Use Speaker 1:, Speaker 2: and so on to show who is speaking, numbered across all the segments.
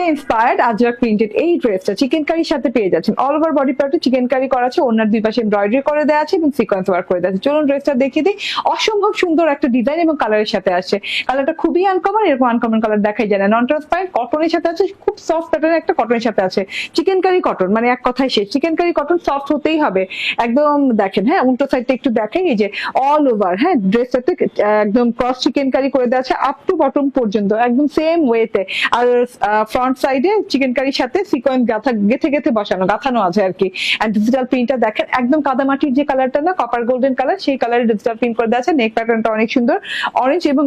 Speaker 1: কে inspired Ajrak printed এই ড্রেসটা chicken কারির সাথে পেয়ে যাচ্ছেন। অল ওভার বডি পার্টে চিকেন কারি করা আছে, ওনার দুই পাশে এমব্রয়ডারি করে দেওয়া আছে এবং সিকোয়েন্স ওয়ার্ক করে দেওয়া আছে। চলুন ড্রেসটা দেখিয়ে দিই। অসম্ভব সুন্দর একটা ডিজাইন এবং কালারের সাথে আসছে। কালারটা খুবই আনকমন, এরকম আনকমন কালার দেখাই যায় না। নন ট্রান্সপারেন্ট কটনের সাথে আছে, খুব সফট প্যাটার্নের একটা কটনের সাথে আছে। চিকেন কারি কটন মানে এক কথায় শেষ, চিকেন কারি কটন সফট হতেই হবে একদম। দেখেন হ্যাঁ, উল্টো সাইডটা একটু দেখেন, এই যে অল ওভার হ্যাঁ ড্রেসটাতে একদম ক্রস চিকেন কারি করে দেওয়া আছে আপ টু বটম পর্যন্ত একদম সেম ওয়েতে। আর ফ্রন্ট সাইডে চিকেন কারির সাথে সিকোয়েন্স গেথে গেথে বসানো, গাথানো আছে আর কি। এন্ড ডিজিটাল প্রিন্টটা দেখেন, একদম কাদামাটির যে কালারটা না, কপার গোল্ডেন কালার, সেই কালারে ডিজিটাল প্রিন্ট করে দেওয়া আছে। নেক প্যাটার্নটা অনেক সুন্দর, অরেঞ্জ এবং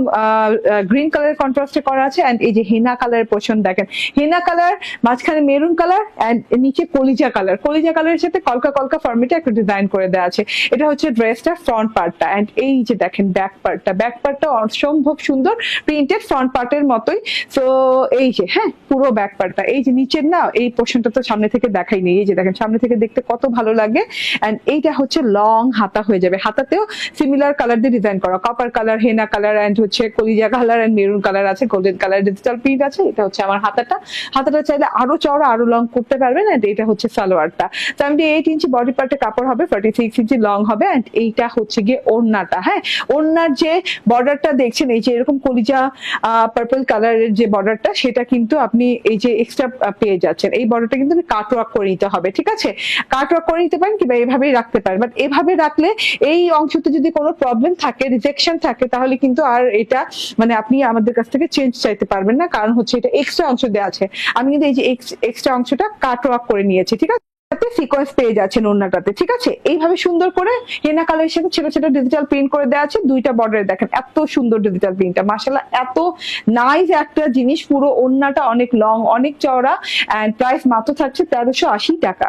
Speaker 1: গ্রিন কালারের কন্ট্রাস্টে করা আছে। এন্ড এই যে হেনা কালারের পোর্শন দেখেন, হেনা কালার, মাঝখানে মেরুন কালার এন্ড নিচে কলিজা কালার, কলিজা কালারের সাথে কলকা কলকা ফর্মেটে একটা ডিজাইন করে দেওয়া আছে। এটা হচ্ছে ড্রেসটার ফ্রন্ট পার্টটা। এন্ড এই যে দেখেন ব্যাক পার্টটা, ব্যাক পার্টটা অসম্ভব সুন্দর, প্রিন্টেড ফ্রন্ট পার্টের মতোই। তো এই যে হ্যাঁ পুরো ব্যাক পার্টটা, এই যে নিচের না এই পোর্শনটা তো সামনে থেকে দেখাইনি, এই যে দেখেন সামনে থেকে দেখতে কত ভালো লাগে। এন্ড এইটা হচ্ছে লং হাতা হয়ে যাবে, হাতাতেও সিমিলার কালার দিয়ে ডিজাইন করা, copper colour, henna colour and হচ্ছে কলিজা কালার এন্ড মেরুন কালার আছে, গোল্ডেন কালার ডিজিটাল প্রিন্ট আছে। এটা হচ্ছে আমার হাতাটা, হাতাটা চাইলে আরো চওড়া আরো লং করতে পারবেন। এন্ড এটা হচ্ছে সালোয়ারটা, 78 ইঞ্চি বডি পার্টে কাপড় হবে, 46 ইঞ্চি লং হবে। এন্ড এইটা হচ্ছে গিয়ে ওড়নাটা। হ্যাঁ, ওড়নার যে বর্ডারটা দেখছেন, এই যে এরকম কলিজা পার্পল কালারের যে বর্ডারটা, সেটা কিন্তু আপনি এই যে এক্সট্রা পেয়ে যাচ্ছেন। এই বর্ডারটা কিন্তু কাট ওয়ার্ক করে নিতে হবে, ঠিক আছে? কাট ওয়ার্ক করে নিতে পারেন কিংবা এভাবেই রাখতে পারেন, বাট এভাবে রাখলে এই অংশতে যদি কোনো প্রবলেম থাকে, রিজেকশন থাকে, তাহলে কিন্তু আর এটা মানে আপনি আমাদের কাছ থেকে চেঞ্জ চাইতে পারবেন না, কারণ হচ্ছে এটা এক্সট্রা অংশ দেওয়া আছে। আমি কিন্তু এই যে এক্সট্রা অংশটা কাট ওয়ার্ক করে নিয়েছি, ঠিক আছে? সিকোয়েন্স পেয়ে যাচ্ছেন ওড়নাটাতে, ঠিক আছে? এইভাবে সুন্দর করে হেনা কালারের সাথে ছোট ছোট ডিজিটাল প্রিন্ট করে দেওয়া আছে দুইটা বর্ডারে। দেখেন এত সুন্দর ডিজিটাল প্রিন্টটা, মাশাআল্লাহ এত নাইস একটা জিনিস। পুরো ওড়নাটা অনেক লং, অনেক চওড়া। এন্ড প্রাইস মাত্র থাকছে 1380 টাকা।